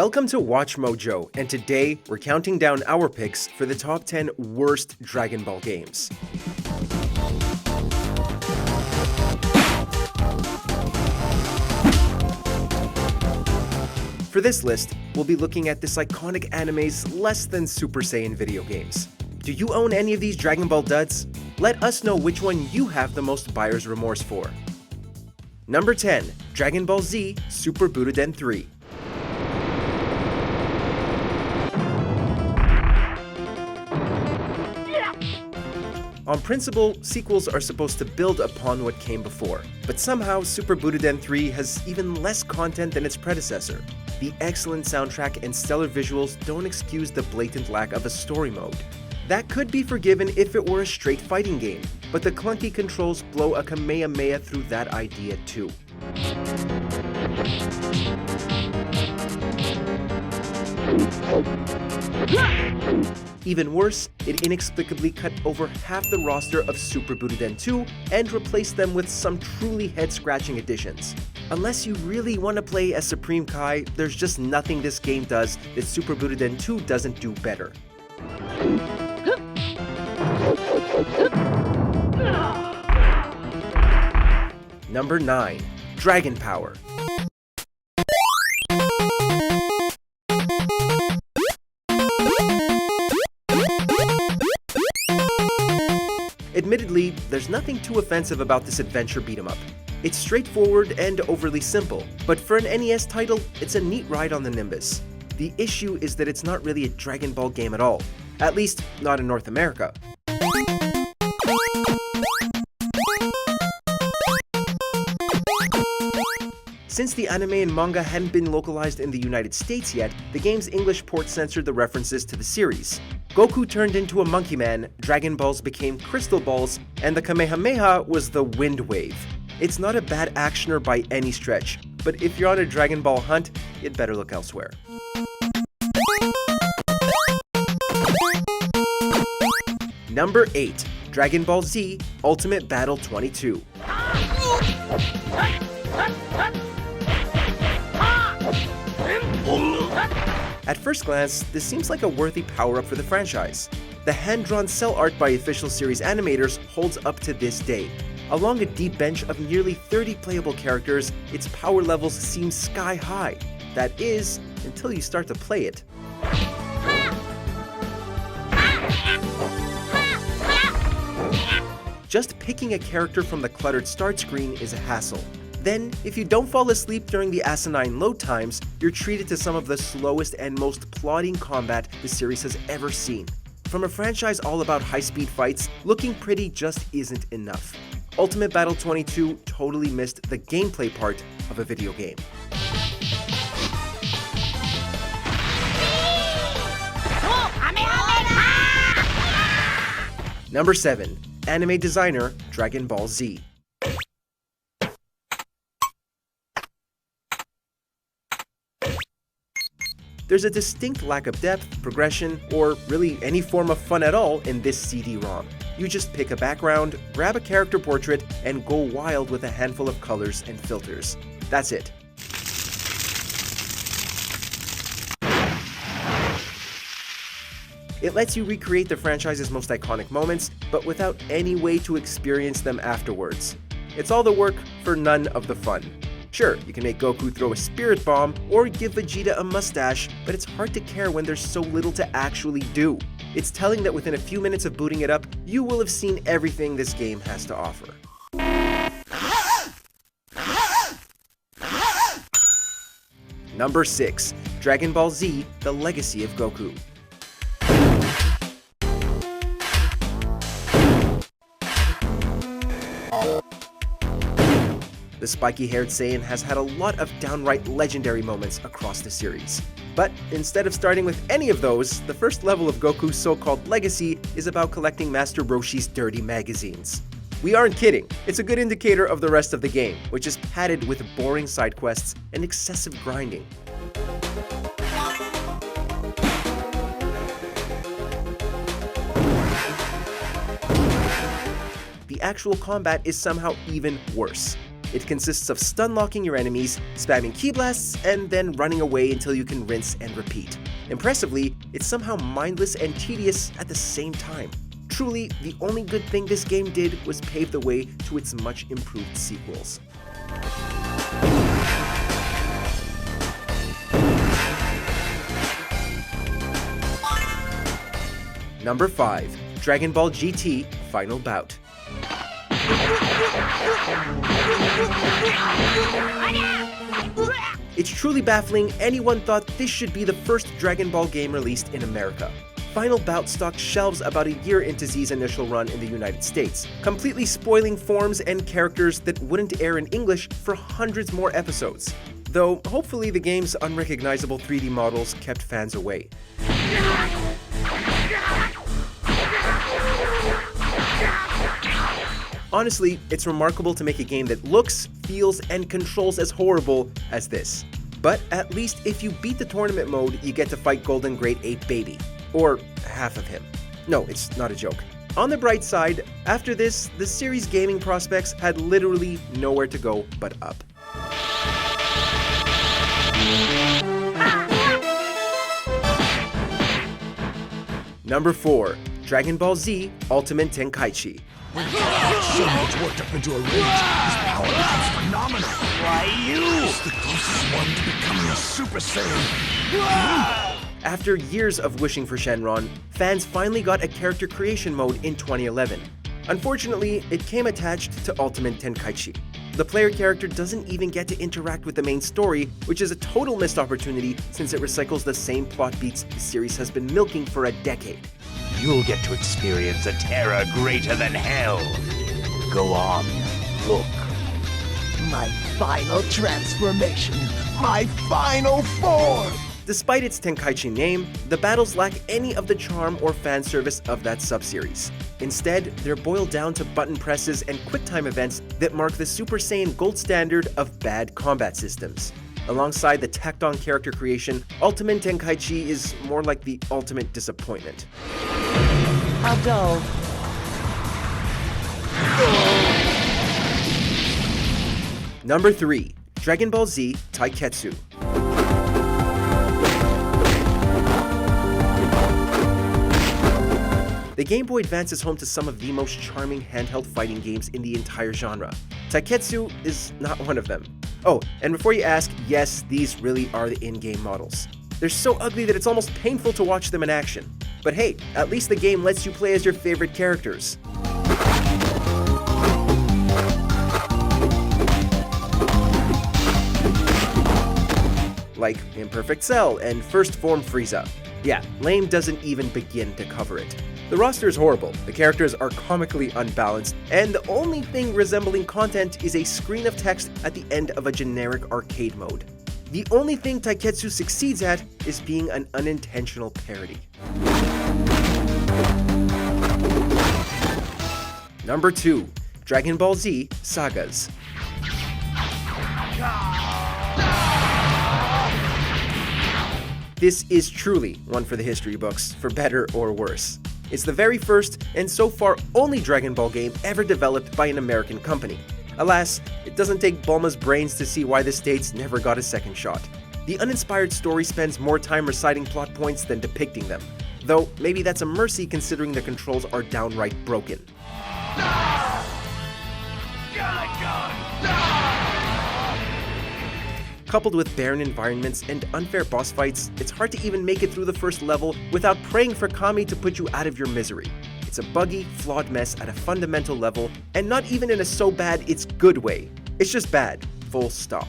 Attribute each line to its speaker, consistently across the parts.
Speaker 1: Welcome to WatchMojo, and today we're counting down our picks for the top 10 worst Dragon Ball games. For this list, we'll be looking at this iconic anime's less than Super Saiyan video games. Do you own any of these Dragon Ball duds? Let us know which one you have the most buyer's remorse for. Number 10. Dragon Ball Z Super Butoden 3. On principle, sequels are supposed to build upon what came before, but somehow Super Butoden 3 has even less content than its predecessor. The excellent soundtrack and stellar visuals don't excuse the blatant lack of a story mode. That could be forgiven if it were a straight fighting game, but the clunky controls blow a Kamehameha through that idea too. Even worse, it inexplicably cut over half the roster of Super Butoden 2 and replaced them with some truly head-scratching additions. Unless you really want to play as Supreme Kai, there's just nothing this game does that Super Butoden 2 doesn't do better. Number 9. Dragon Power. Admittedly, there's nothing too offensive about this adventure beat-em-up. It's straightforward and overly simple, but for an NES title, it's a neat ride on the Nimbus. The issue is that it's not really a Dragon Ball game at all, at least not in North America. Since the anime and manga hadn't been localized in the United States yet, the game's English port censored the references to the series. Goku turned into a monkey man, Dragon Balls became crystal balls, and the Kamehameha was the wind wave. It's not a bad actioner by any stretch, but if you're on a Dragon Ball hunt, you'd better look elsewhere. Number 8. Dragon Ball Z Ultimate Battle 22. At first glance, this seems like a worthy power-up for the franchise. The hand-drawn cell art by official series animators holds up to this day. Along a deep bench of nearly 30 playable characters, its power levels seem sky-high. That is, until you start to play it. Just picking a character from the cluttered start screen is a hassle. Then, if you don't fall asleep during the asinine load times, you're treated to some of the slowest and most plodding combat the series has ever seen. From a franchise all about high-speed fights, looking pretty just isn't enough. Ultimate Battle 22 totally missed the gameplay part of a video game. Number 7. Anime Designer Dragon Ball Z. There's a distinct lack of depth, progression, or really any form of fun at all in this CD-ROM. You just pick a background, grab a character portrait, and go wild with a handful of colors and filters. That's it. It lets you recreate the franchise's most iconic moments, but without any way to experience them afterwards. It's all the work for none of the fun. Sure, you can make Goku throw a spirit bomb or give Vegeta a mustache, but it's hard to care when there's so little to actually do. It's telling that within a few minutes of booting it up, you will have seen everything this game has to offer. Number 6. Dragon Ball Z The Legacy of Goku. The spiky-haired Saiyan has had a lot of downright legendary moments across the series. But instead of starting with any of those, the first level of Goku's so-called legacy is about collecting Master Roshi's dirty magazines. We aren't kidding, it's a good indicator of the rest of the game, which is padded with boring side quests and excessive grinding. The actual combat is somehow even worse. It consists of stun-locking your enemies, spamming ki blasts, and then running away until you can rinse and repeat. Impressively, it's somehow mindless and tedious at the same time. Truly, the only good thing this game did was pave the way to its much improved sequels. Number 5. Dragon Ball GT Final Bout. It's truly baffling anyone thought this should be the first Dragon Ball game released in America. Final Bout stocked shelves about a year into Z's initial run in the United States, completely spoiling forms and characters that wouldn't air in English for hundreds more episodes. Though, hopefully the game's unrecognizable 3D models kept fans away. Honestly, it's remarkable to make a game that looks, feels, and controls as horrible as this. But at least if you beat the tournament mode, you get to fight Golden Great Ape Baby. Or half of him. No, it's not a joke. On the bright side, after this, the series' gaming prospects had literally nowhere to go but up. Number 4. Dragon Ball Z Ultimate Tenkaichi.
Speaker 2: When Son gets worked up into a rage, his power becomes phenomenal. Why you? He's the closest one to becoming a Super Saiyan.
Speaker 1: After years of wishing for Shenron, fans finally got a character creation mode in 2011. Unfortunately, it came attached to Ultimate Tenkaichi. The player character doesn't even get to interact with the main story, which is a total missed opportunity since it recycles the same plot beats the series has been milking for a decade.
Speaker 3: You'll get to experience a terror greater than hell. Go on, look.
Speaker 2: My final transformation. My final form.
Speaker 1: Despite its Tenkaichi name, the battles lack any of the charm or fan service of that subseries. Instead, they're boiled down to button presses and quick-time events that mark the Super Saiyan gold standard of bad combat systems. Alongside the tacked-on character creation, Ultimate Tenkaichi is more like the ultimate disappointment.
Speaker 4: How dull.
Speaker 1: Number 3. Dragon Ball Z Taiketsu. The Game Boy Advance is home to some of the most charming handheld fighting games in the entire genre. Taiketsu is not one of them. Oh, and before you ask, yes, these really are the in-game models. They're so ugly that it's almost painful to watch them in action. But hey, at least the game lets you play as your favorite characters. Like Imperfect Cell and First Form Frieza. Yeah, lame doesn't even begin to cover it. The roster is horrible, the characters are comically unbalanced, and the only thing resembling content is a screen of text at the end of a generic arcade mode. The only thing Taiketsu succeeds at is being an unintentional parody. Number 2. Dragon Ball Z Sagas. This is truly one for the history books, for better or worse. It's the very first, and so far only Dragon Ball game ever developed by an American company. Alas, it doesn't take Bulma's brains to see why the States never got a second shot. The uninspired story spends more time reciting plot points than depicting them. Though, maybe that's a mercy considering the controls are downright broken. Coupled with barren environments and unfair boss fights, it's hard to even make it through the first level without praying for Kami to put you out of your misery. It's a buggy, flawed mess at a fundamental level, and not even in a so bad it's good way. It's just bad, full stop.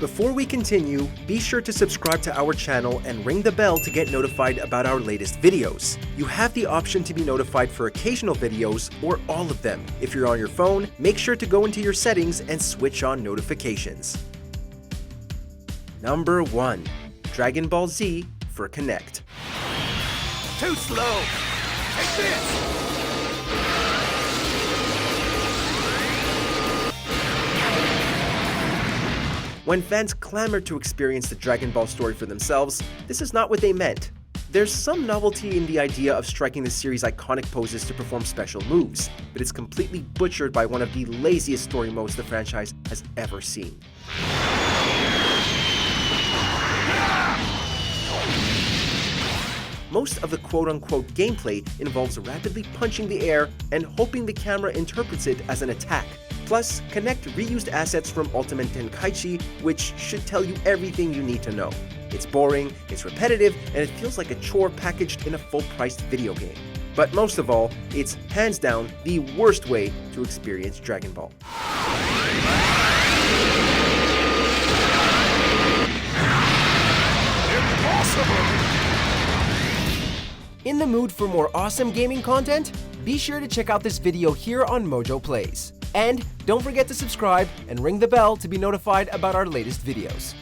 Speaker 1: Before we continue, be sure to subscribe to our channel and ring the bell to get notified about our latest videos. You have the option to be notified for occasional videos or all of them. If you're on your phone, make sure to go into your settings and switch on notifications. Number 1. Dragon Ball Z for Connect.
Speaker 3: Too slow! Take this!
Speaker 1: When fans clamor to experience the Dragon Ball story for themselves, this is not what they meant. There's some novelty in the idea of striking the series' iconic poses to perform special moves, but it's completely butchered by one of the laziest story modes the franchise has ever seen. Most of the quote-unquote gameplay involves rapidly punching the air and hoping the camera interprets it as an attack. Plus, connect reused assets from Ultimate Tenkaichi, which should tell you everything you need to know. It's boring, it's repetitive, and it feels like a chore packaged in a full-priced video game. But most of all, it's hands down the worst way to experience Dragon Ball.
Speaker 2: Impossible!
Speaker 1: In the mood for more awesome gaming content? Be sure to check out this video here on Mojo Plays. And don't forget to subscribe and ring the bell to be notified about our latest videos.